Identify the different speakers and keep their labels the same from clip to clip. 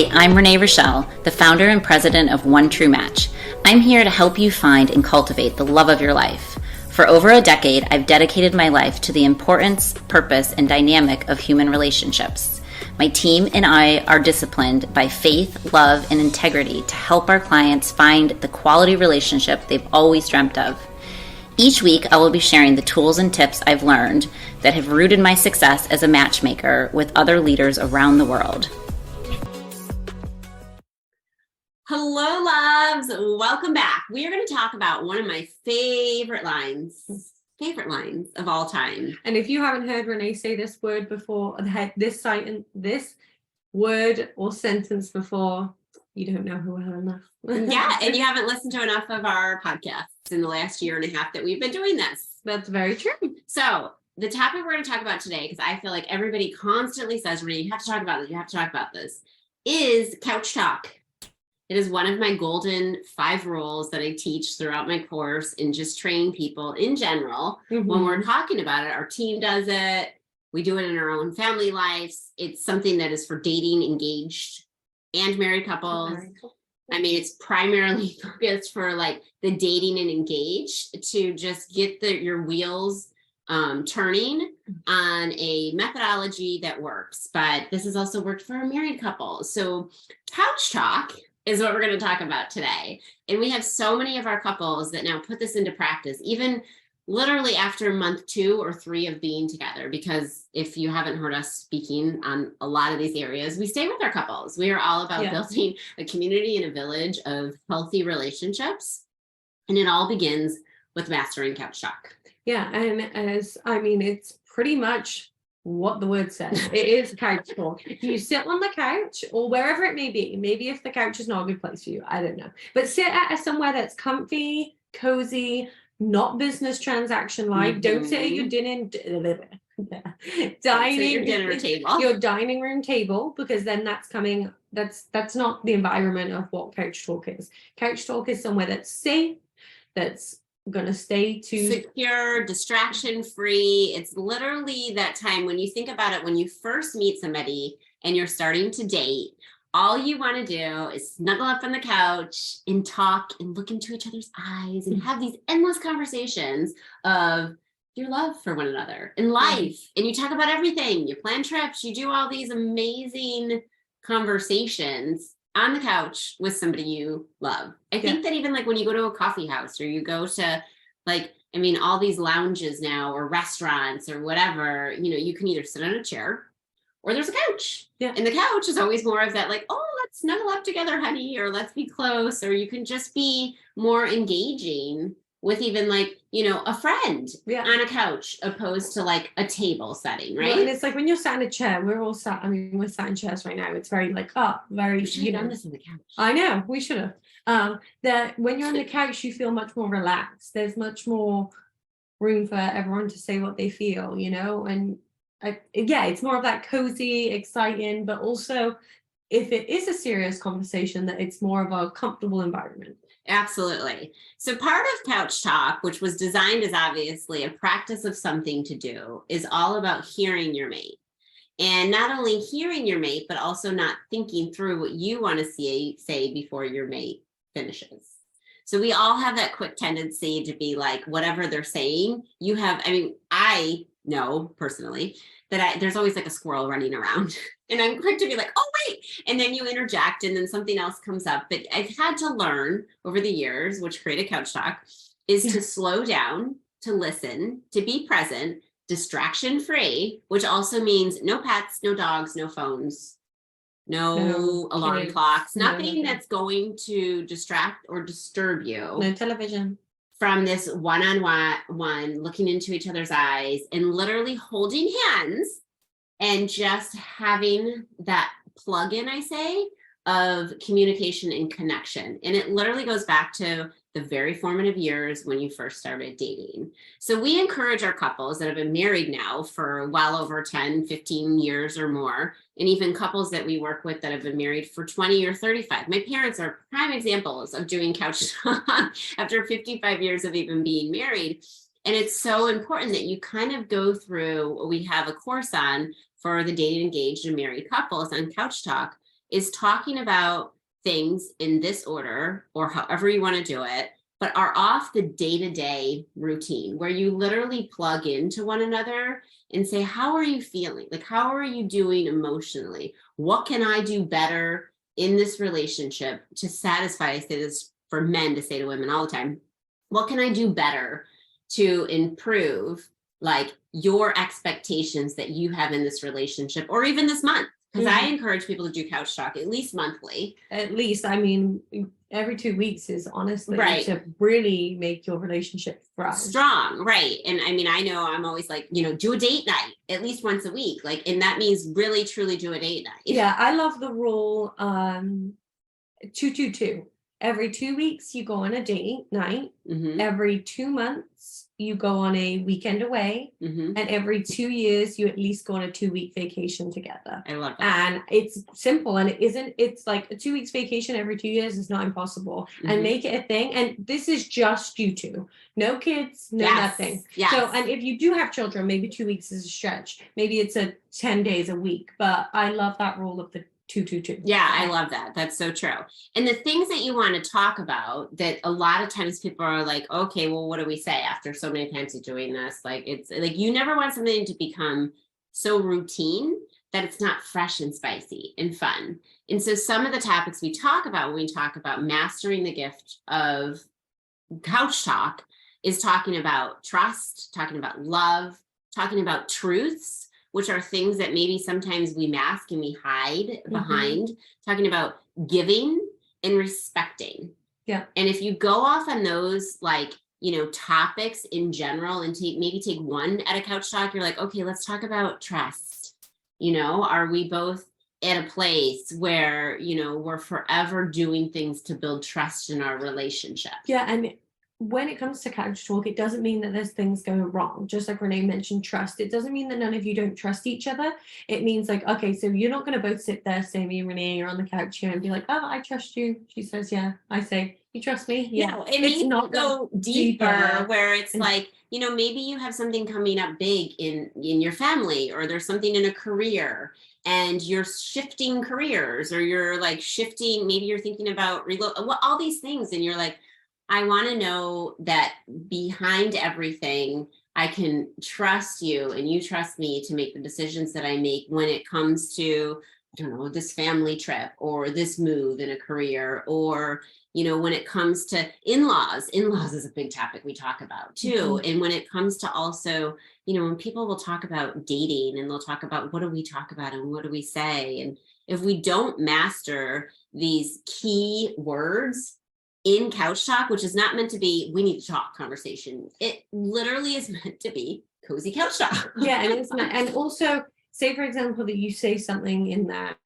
Speaker 1: Hi, I'm Renee Rochelle, the founder and president of One True Match. I'm here to help you find and cultivate the love of your life. For over a decade, I've dedicated my life to the importance, purpose, and dynamic of human relationships. My team and I are disciplined by faith, love, and integrity to help our clients find the quality relationship they've always dreamt of. Each week, I will be sharing the tools and tips I've learned that have rooted my success as a matchmaker with other leaders around the world.
Speaker 2: Hello, loves. Welcome back. We are going to talk about one of my favorite lines of all time.
Speaker 3: And if you haven't heard Renee say this word before, this word or sentence before, you don't know who well enough.
Speaker 2: Yeah, and you haven't listened to enough of our podcasts in the last year and a half that we've been doing this.
Speaker 3: That's very true.
Speaker 2: So the topic we're going to talk about today, because I feel like everybody constantly says, Renee, you have to talk about this, you have to talk about this, is couch talk. It is one of my golden 5 rules that I teach throughout my course and just train people in general. When we're talking about it, our team does it. We do it in our own family lives. It's something that is for dating, engaged, and married couples. I mean, it's primarily focused for like the dating and engaged to just get your wheels turning on a methodology that works. But this has also worked for a married couple. So couch talk is what we're going to talk about today. And we have so many of our couples that now put this into practice, even literally after month 2 or 3 of being together. Because if you haven't heard us speaking on a lot of these areas, we stay with our couples. We are all about building a community and a village of healthy relationships. And it all begins with mastering couch talk.
Speaker 3: Yeah. And it's pretty much what the word says. It is couch talk. You sit on the couch or wherever it may be. Maybe if the couch is not a good place for you, I don't know. But sit at somewhere that's comfy, cozy, not business transaction like. Don't sit at your your dining room table, because then that's not the environment of what couch talk is. Couch talk is somewhere that's safe, that's gonna stay
Speaker 2: secure, distraction free. It's literally that time when you think about it, when you first meet somebody and you're starting to date, all you want to do is snuggle up on the couch and talk and look into each other's eyes and have these endless conversations of your love for one another in life. And you talk about everything. You plan trips, you do all these amazing conversations on the couch with somebody you love. I think that even like when you go to a coffee house or you go to all these lounges now or restaurants or whatever, you can either sit on a chair or there's a couch. Yeah. And the couch is always more of that, like, oh, let's snuggle up together, honey, or let's be close, or you can just be more engaging with even like, a friend on a couch opposed to like a table setting, right?
Speaker 3: Well, and it's like when you're sat in a chair, we're sat in chairs right now. It's very like,
Speaker 2: we should have done this on the couch.
Speaker 3: I know, we should have. That when you're on the couch, you feel much more relaxed. There's much more room for everyone to say what they feel, and it's more of that cozy, exciting, but also if it is a serious conversation, that it's more of a comfortable environment.
Speaker 2: Absolutely. So part of couch talk, which was designed as obviously a practice of something to do, is all about hearing your mate. And not only hearing your mate, but also not thinking through what you want to say before your mate finishes. So we all have that quick tendency to be like, whatever they're saying, I know personally that there's always like a squirrel running around and I'm quick to be like, oh, wait. And then you interject and then something else comes up. But I've had to learn over the years, which created couch talk, is to slow down, to listen, to be present, distraction free, which also means no pets, no dogs, no phones, no alarm clocks, nothing that's going to distract or disturb you.
Speaker 3: No television.
Speaker 2: From this one-on-one, looking into each other's eyes and literally holding hands and just having that plug-in, I say, of communication and connection. And it literally goes back to the very formative years when you first started dating. So we encourage our couples that have been married now for well over 10, 15 years or more, and even couples that we work with that have been married for 20 or 35. My parents are prime examples of doing couch talk after 55 years of even being married. And it's so important that you kind of go through what we have a course on for the dating, engaged, and married couples on couch talk, is talking about things in this order or however you want to do it, but are off the day-to-day routine where you literally plug into one another and say, how are you feeling? Like, how are you doing emotionally? What can I do better in this relationship to satisfy? I say this for men to say to women all the time. What can I do better to improve like your expectations that you have in this relationship or even this month? Because I encourage people to do couch talk at least monthly.
Speaker 3: At least, I mean, every 2 weeks is honestly
Speaker 2: Right.
Speaker 3: to really make your relationship thrive.
Speaker 2: Strong, right. And I mean, I know I'm always like, do a date night at least once a week. Like, and that means really truly do a date night.
Speaker 3: Yeah, I love the rule 2-2-2. Every 2 weeks you go on a date night. Every 2 months you go on a weekend away, and every 2 years you at least go on a 2-week vacation together.
Speaker 2: I love that.
Speaker 3: And it's simple, and it's like a 2 weeks vacation every 2 years is not impossible. And make it a thing. And this is just you two, no kids, no nothing.
Speaker 2: Yes.
Speaker 3: So, and if you do have children, maybe 2 weeks is a stretch, maybe it's a 10 days a week, but I love that rule of the 2-2-2.
Speaker 2: Yeah, I love that. That's so true. And the things that you want to talk about that a lot of times people are like, okay, well, what do we say after so many times of doing this? Like, it's like, you never want something to become so routine that it's not fresh and spicy and fun. And so some of the topics we talk about when we talk about mastering the gift of couch talk is talking about trust, talking about love, talking about truths, which are things that maybe sometimes we mask and we hide behind, talking about giving and respecting.
Speaker 3: Yeah.
Speaker 2: And if you go off on those, like, topics in general and take one at a couch talk, you're like, okay, let's talk about trust. Are we both at a place where, we're forever doing things to build trust in our relationship?
Speaker 3: Yeah. And when it comes to couch talk, it doesn't mean that there's things going wrong. Just like Renee mentioned, trust. It doesn't mean that none of you don't trust each other. It means like, okay, so you're not going to both sit there, say me and Renee are on the couch here and be like, oh, I trust you. She says, yeah. I say, you trust me?
Speaker 2: Yeah. It's not go deeper where it's like, maybe you have something coming up big in your family, or there's something in a career and you're shifting careers, or you're like shifting, maybe you're thinking about all these things. And you're like, I want to know that behind everything, I can trust you and you trust me to make the decisions that I make when it comes to, I don't know, this family trip or this move in a career, or, when it comes to in-laws is a big topic we talk about too. And when it comes to also, when people will talk about dating and they'll talk about what do we talk about and what do we say? And if we don't master these key words in couch talk, which is not meant to be, we need to talk conversation. It literally is meant to be cozy couch talk.
Speaker 3: Yeah. And it's not, and also say, for example, that you say something in that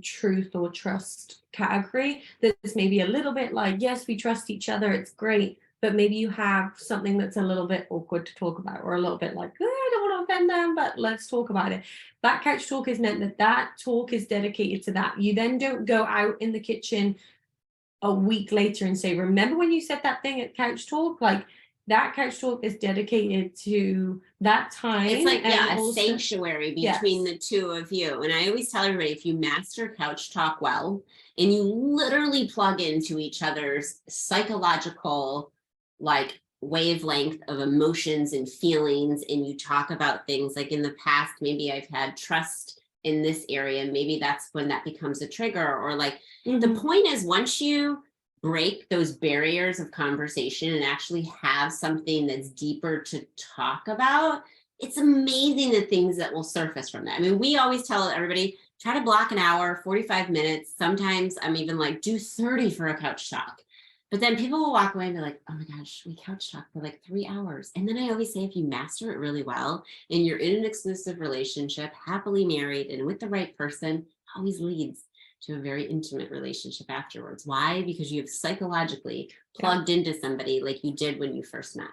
Speaker 3: truth or trust category that's maybe a little bit like, yes, we trust each other, it's great, but maybe you have something that's a little bit awkward to talk about, or a little bit like, I don't want to offend them, but let's talk about it. That couch talk is meant that talk is dedicated to that. You then don't go out in the kitchen a week later and say, remember when you said that thing at couch talk? Like, that couch talk is dedicated to that time.
Speaker 2: It's like, a sanctuary between the two of you. And I always tell everybody, if you master couch talk well, and you literally plug into each other's psychological, like, wavelength of emotions and feelings, and you talk about things like, in the past, maybe I've had trust in this area, maybe that's when that becomes a trigger, or like, the point is, once you break those barriers of conversation and actually have something that's deeper to talk about, it's amazing the things that will surface from that. I mean, we always tell everybody, try to block an hour, 45 minutes. Sometimes I'm even like, do 30 for a couch talk. But then people will walk away and be like, oh my gosh, we couch talk for like 3 hours. And then I always say, if you master it really well and you're in an exclusive relationship, happily married and with the right person, it always leads to a very intimate relationship afterwards. Why? Because you have psychologically plugged into somebody like you did when you first met.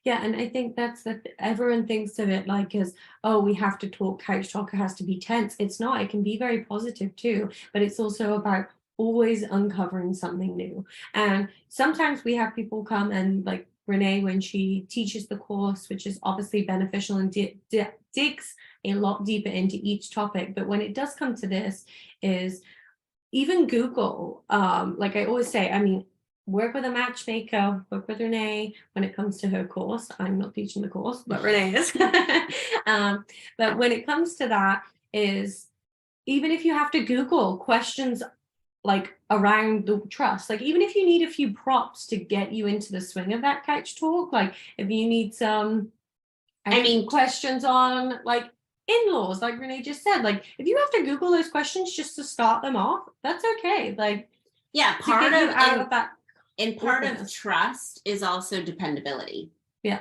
Speaker 3: Yeah, and I think that's that everyone thinks of it like as, oh, we have to talk, couch talk, it has to be tense. It's not. It can be very positive too, but it's also about always uncovering something new. And sometimes we have people come and, like Renee, when she teaches the course, which is obviously beneficial and digs a lot deeper into each topic. But when it does come to this, is even Google, like I always say, I mean, work with a matchmaker, work with Renee when it comes to her course. I'm not teaching the course, but Renee is. But when it comes to that, is even if you have to Google questions like around the trust, like even if you need a few props to get you into the swing of that couch talk, like if you need some, I mean, questions on like in-laws, like Renee just said, like if you have to Google those questions just to start them off, that's okay. Like,
Speaker 2: yeah,
Speaker 3: to
Speaker 2: part
Speaker 3: get you
Speaker 2: of
Speaker 3: out of that.
Speaker 2: and part of
Speaker 3: awkwardness.
Speaker 2: trust is also dependability.
Speaker 3: Yeah.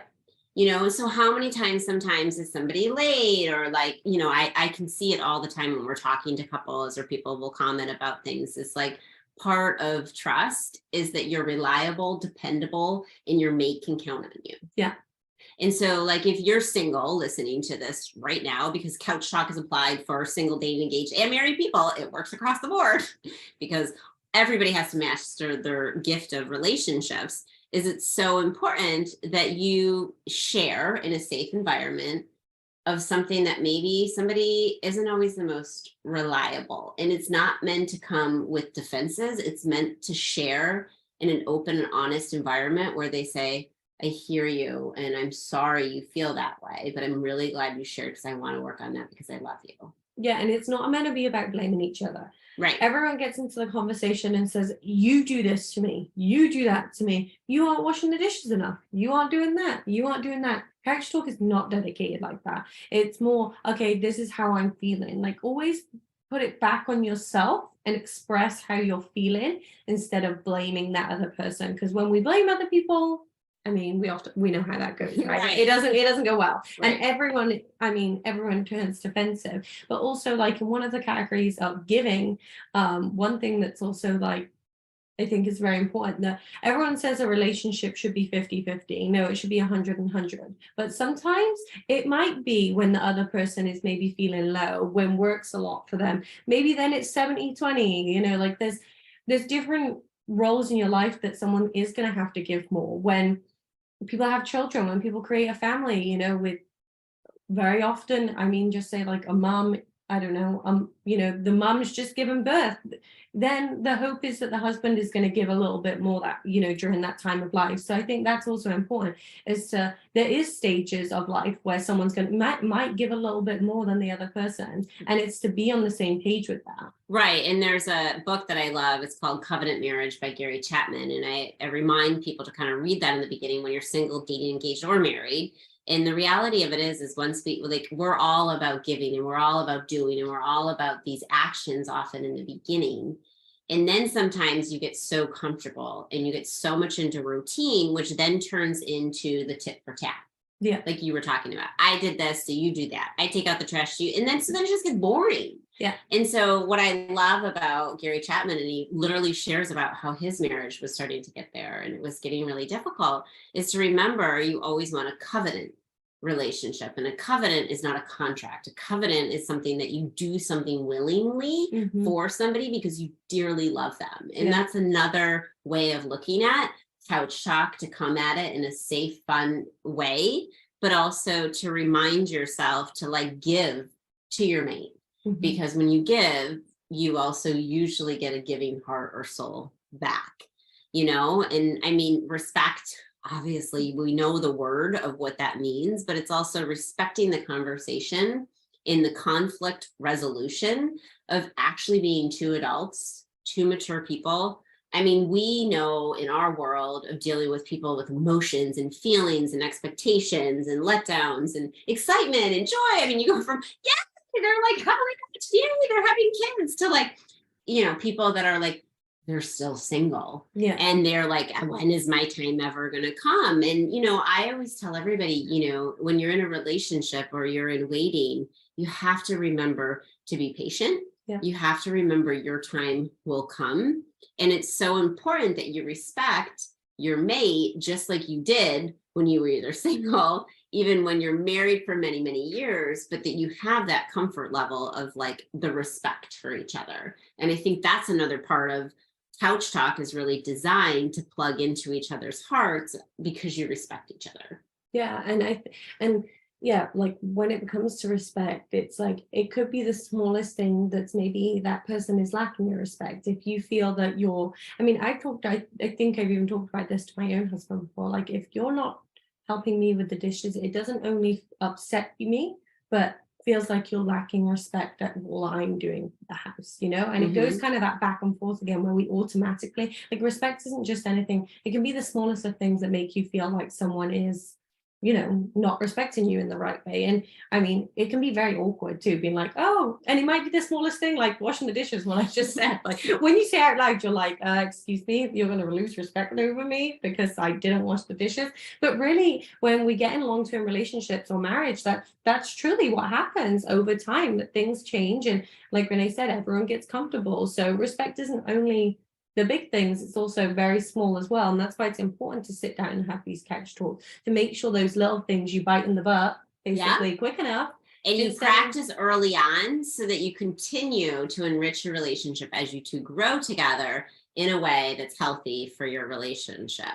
Speaker 2: You know, so how many times sometimes is somebody late, or like, you know, I can see it all the time when we're talking to couples or people will comment about things. It's like part of trust is that you're reliable, dependable, and your mate can count on you.
Speaker 3: Yeah.
Speaker 2: And so, like, if you're single listening to this right now, because Couch Talk is applied for single, dating, engaged, and married people, it works across the board because everybody has to master their gift of relationships. Is it's so important that you share in a safe environment of something that maybe somebody isn't always the most reliable. And it's not meant to come with defenses. It's meant to share in an open and honest environment where they say, I hear you and I'm sorry you feel that way, but I'm really glad you shared because I want to work on that because I love you.
Speaker 3: Yeah, and it's not meant to be about blaming each other.
Speaker 2: Right.
Speaker 3: Everyone gets into the conversation and says, you do this to me, you do that to me, you aren't washing the dishes enough, you aren't doing that, you aren't doing that. Couch talk is not dedicated like that. It's more, okay, this is how I'm feeling. Like always put it back on yourself and express how you're feeling instead of blaming that other person. Because when we blame other people, I mean, we know how that goes, right?
Speaker 2: Right.
Speaker 3: It doesn't go well.
Speaker 2: Right.
Speaker 3: And everyone turns defensive. But also, like in one of the categories of giving, one thing that's also like I think is very important, that everyone says a relationship should be 50-50. No, it should be 100-100. But sometimes it might be when the other person is maybe feeling low, when work's a lot for them. Maybe then it's 70-20, you know, like there's different roles in your life that someone is going to have to give more. When people have children, when people create a family, you know, with very often, I mean, just say like a mom, I don't know, you know, the mom's just given birth, then the hope is that the husband is going to give a little bit more that, you know, during that time of life. So I think that's also important, is to, there is stages of life where someone's going to might give a little bit more than the other person, and it's to be on the same page with that.
Speaker 2: Right. And there's a book that I love. It's called Covenant Marriage by Gary Chapman. And I remind people to kind of read that in the beginning when you're single, dating, engaged, or married. And the reality of it is once we're all about giving and we're all about doing and we're all about these actions often in the beginning. And then sometimes you get so comfortable and you get so much into routine, which then turns into the tit for tat.
Speaker 3: Yeah.
Speaker 2: Like you were talking about, I did this, so you do that. I take out the trash, you, and then so then it just gets boring.
Speaker 3: Yeah.
Speaker 2: And so what I love about Gary Chapman, and he literally shares about how his marriage was starting to get there and it was getting really difficult, is to remember you always want a covenant relationship. And a covenant is not a contract. A covenant is something that you do something willingly for somebody because you dearly love them. And that's another way of looking at Couch Talk, to come at it in a safe, fun way, but also to remind yourself to like give to your mate. Because when you give, you also usually get a giving heart or soul back, you know? And I mean, respect, obviously, we know the word of what that means, but it's also respecting the conversation in the conflict resolution of actually being two adults, two mature people. I mean, we know in our world of dealing with people with emotions and feelings and expectations and letdowns and excitement and joy. I mean, you go from, they're like, oh my gosh, yay, they're having kids, to like, you know, people that are like, they're still single. Yeah. And they're like, when is my time ever going to come? And, you know, I always tell everybody, you know, when you're in a relationship or you're in waiting, you have to remember to be patient. Yeah. You have to remember your time will come. And it's so important that you respect your mate, just like you did when you were either single, even when you're married for many, many years, but that you have that comfort level of like the respect for each other. And I think that's another part of Couch Talk, is really designed to plug into each other's hearts because you respect each other.
Speaker 3: Yeah. And yeah, like when it comes to respect, it's like it could be the smallest thing that's maybe that person is lacking in respect. If you feel that I mean, I think I've even talked about this to my own husband before. Like, if you're not helping me with the dishes, it doesn't only upset me, but feels like you're lacking respect at what I'm doing the house, you know? And it goes kind of that back and forth again where we automatically, like, respect isn't just anything. It can be the smallest of things that make you feel like someone is, you know, not respecting you in the right way. And I mean, it can be very awkward too, being like, oh, and it might be the smallest thing, like washing the dishes, what I just said. Like, when you say out loud, you're like, excuse me, you're going to lose respect over me because I didn't wash the dishes. But really, when we get in long-term relationships or marriage, that's truly what happens over time, that things change. And like Renee said, everyone gets comfortable. So respect isn't only the big things, it's also very small as well. And that's why it's important to sit down and have these couch talks, to make sure those little things you bite in the butt basically quick enough.
Speaker 2: And you practice early on so that you continue to enrich your relationship as you two grow together in a way that's healthy for your relationship.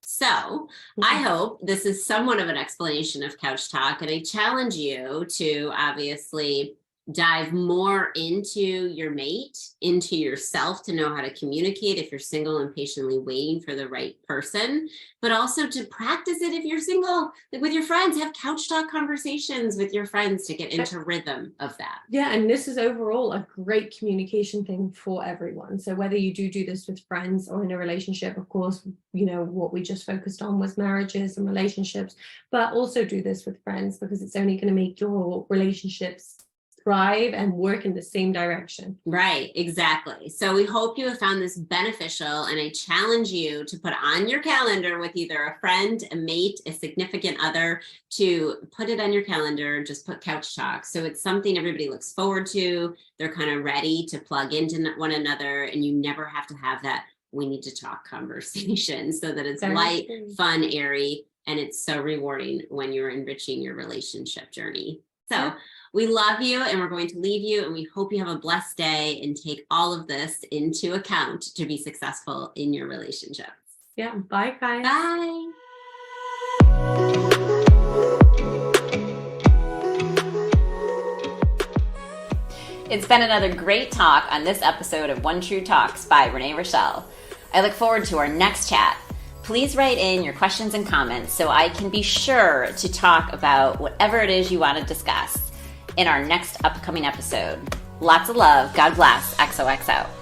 Speaker 2: So I hope this is somewhat of an explanation of couch talk, and I challenge you to obviously dive more into your mate, into yourself, to know how to communicate if you're single and patiently waiting for the right person, but also to practice it if you're single, like with your friends. Have couch talk conversations with your friends to get into rhythm of that.
Speaker 3: Yeah, and this is overall a great communication thing for everyone. So whether you do this with friends or in a relationship, of course, you know, what we just focused on was marriages and relationships, but also do this with friends, because it's only going to make your relationships thrive and work in the same direction.
Speaker 2: Right, exactly. So we hope you have found this beneficial, and I challenge you to put on your calendar with either a friend, a mate, a significant other, to put it on your calendar, just put couch talk. So it's something everybody looks forward to. They're kind of ready to plug into one another, and you never have to have that we need to talk conversation, so that it's light, fun, airy, and it's so rewarding when you're enriching your relationship journey. So we love you, and we're going to leave you, and we hope you have a blessed day and take all of this into account to be successful in your relationships.
Speaker 3: Yeah. Bye, guys.
Speaker 2: Bye.
Speaker 1: It's been another great talk on this episode of One True Talks by Renee Rochelle. I look forward to our next chat. Please write in your questions and comments so I can be sure to talk about whatever it is you want to discuss in our next upcoming episode. Lots of love. God bless. XOXO.